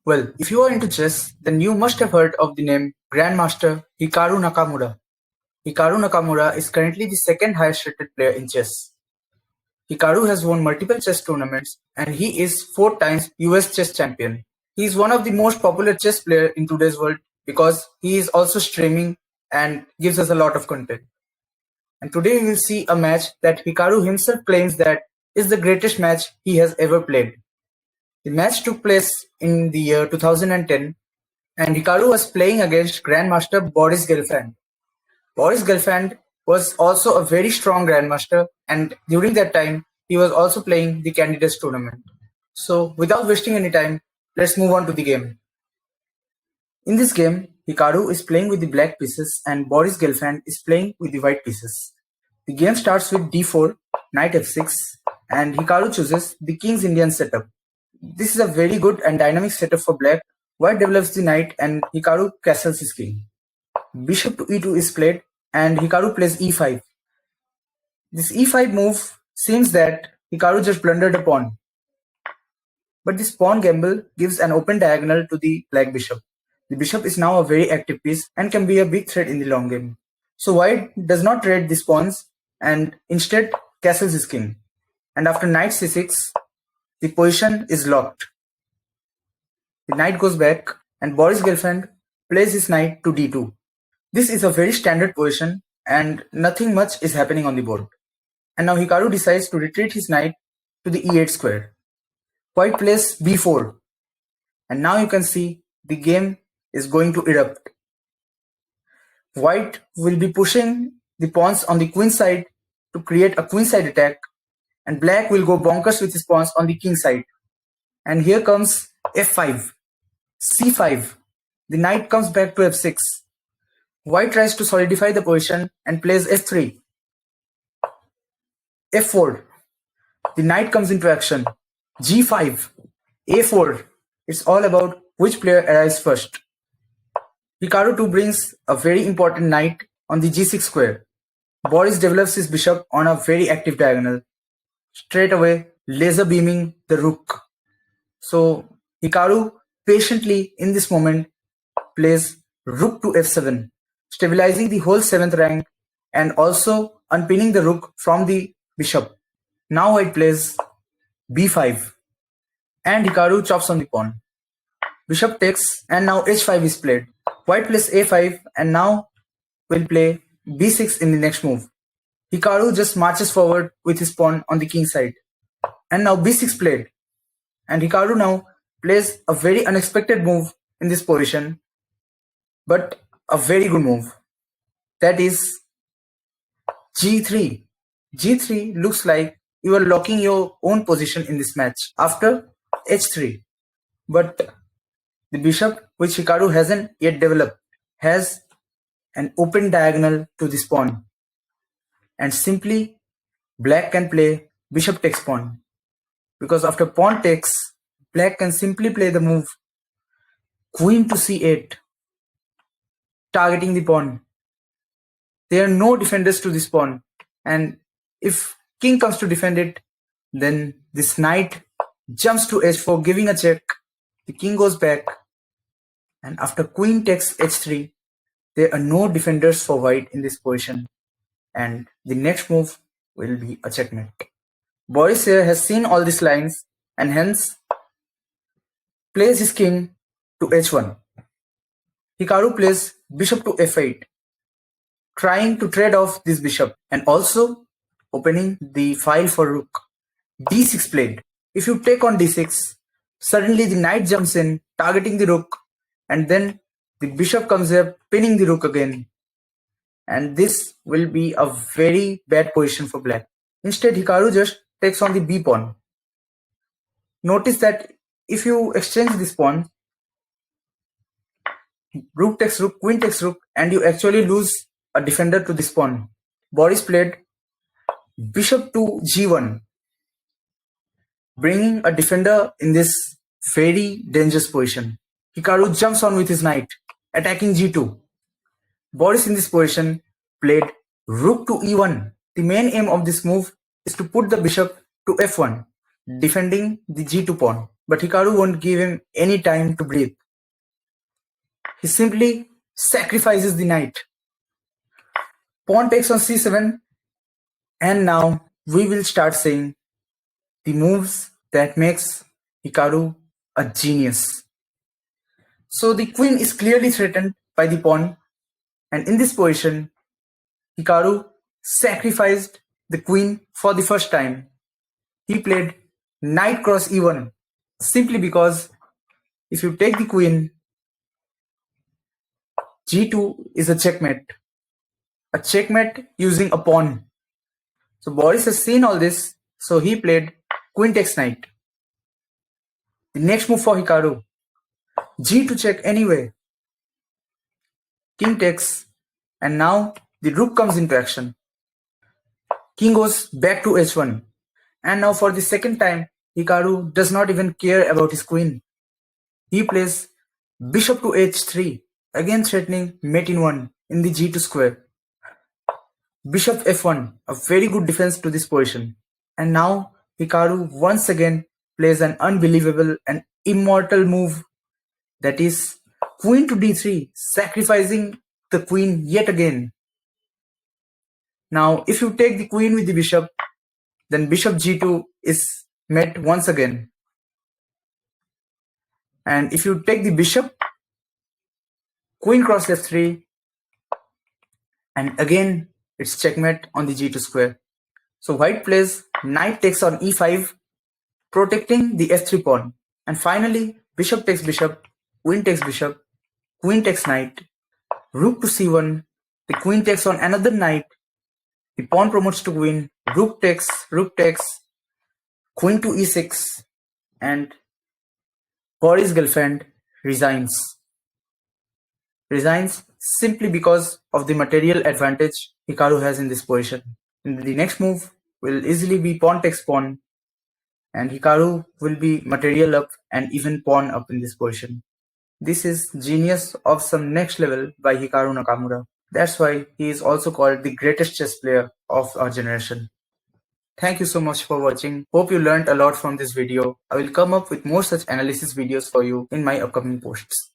Well, if you are into chess, then you must have heard of the name Grandmaster Hikaru Nakamura. Hikaru Nakamura is currently the second highest rated player in chess. Hikaru has won multiple chess tournaments and he is 4 times US chess champion. He is one of the most popular chess players in today's world because he is also streaming and gives us a lot of content. And today we will see a match that Hikaru himself claims that is the greatest match he has ever played. The match took place in the year 2010 and Hikaru was playing against Grandmaster Boris Genfeld. Boris Genfeld was also a very strong grandmaster, and during that time he was also playing the Candidates tournament. So without wasting any time, let's move on to the game. In this game, Hikaru is playing with the black pieces and Boris Genfeld is playing with the white pieces. The game starts with d4, knight f6, and Hikaru chooses the King's Indian setup. This is a very good and dynamic setup for black. White develops the knight and Hikaru castles his king. Bishop to e2 is played and Hikaru plays e5. This e5 move seems that Hikaru just blundered a pawn. But this pawn gamble gives an open diagonal to the black bishop. The bishop is now a very active piece and can be a big threat in the long game. So white does not trade these pawns and instead castles his king. And after knight c6, the position is locked. The knight goes back and Boris Genfeld plays his knight to d2. This is a very standard position and nothing much is happening on the board. And now Hikaru decides to retreat his knight to the e8 square. White plays b4. And now you can see the game is going to erupt. White will be pushing the pawns on the queen side to create a queenside attack, and black will go bonkers with his pawns on the king side. And here comes f5, c5. The knight comes back to f6. White tries to solidify the position and plays f3. f4. The knight comes into action. g5. a4. It's all about which player arrives first. Hikaru too brings a very important knight on the g6 square. Boris develops his bishop on a very active diagonal, straight away laser beaming the rook. So Hikaru patiently in this moment plays rook to f7, stabilizing the whole 7th rank and also unpinning the rook from the bishop. Now white plays b5 and Hikaru chops on the pawn. Bishop takes and now h5 is played. White plays a5 and now will play b6 in the next move. Hikaru just marches forward with his pawn on the king side. And now b6 played. And Hikaru now plays a very unexpected move in this position, but a very good move. That is g3. g3 looks like you are locking your own position in this match after h3. But the bishop, which Hikaru hasn't yet developed, has an open diagonal to this pawn. And simply black can play bishop takes pawn. Because after pawn takes, black can simply play the move queen to c8, targeting the pawn. There are no defenders to this pawn, and if king comes to defend it, then this knight jumps to h4, giving a check. The king goes back, and after queen takes h3, there are no defenders for white in this position, and the next move will be a checkmate. Boris here has seen all these lines and hence plays his king to h1. Hikaru plays bishop to f8, trying to trade off this bishop and also opening the file for rook. d6 played. If you take on d6, suddenly the knight jumps in, targeting the rook, and then the bishop comes here, pinning the rook again. And this will be a very bad position for black. Instead, Hikaru just takes on the b pawn. Notice that if you exchange this pawn, rook takes rook, queen takes rook, and you actually lose a defender to this pawn. Boris played bishop to g1, bringing a defender in this very dangerous position. Hikaru jumps on with his knight, attacking g2. Boris in this position played rook to e1. The main aim of this move is to put the bishop to f1, defending the g2 pawn. but Hikaru won't give him any time to breathe. He simply sacrifices the knight. Pawn takes on c7, and now we will start seeing the moves that makes Hikaru a genius. So the queen is clearly threatened by the pawn, and in this position, Hikaru sacrificed the queen for the first time. He played knight cross e1 simply because if you take the queen, g2 is a checkmate using a pawn. So Boris has seen all this, so he played queen takes knight. The next move for Hikaru, g2 check anyway, king takes, and now the rook comes into action. King goes back to h1, and now for the second time, Hikaru does not even care about his queen. He plays bishop to h3, again threatening mate in 1 in the g2 square. Bishop f1, a very good defense to this position. And now Hikaru once again plays an unbelievable and immortal move, that is queen to d3, sacrificing the queen yet again. Now if you take the queen with the bishop, then bishop g2 is met once again. And if you take the bishop, queen cross f3, and again it's checkmate on the g2 square. So white plays knight takes on e5, protecting the f3 pawn. And finally, bishop takes bishop, queen takes bishop, queen takes knight, rook to c1, the queen takes on another knight, the pawn promotes to queen, rook takes, queen to e6, and Boris Genfeld resigns. Resigns simply because of the material advantage Hikaru has in this position. And the next move will easily be pawn takes pawn, and Hikaru will be material up and even pawn up in this position. This is genius of some next level by Hikaru Nakamura. That's why he is also called the greatest chess player of our generation. Thank you so much for watching. Hope you learned a lot from this video. I will come up with more such analysis videos for you in my upcoming posts.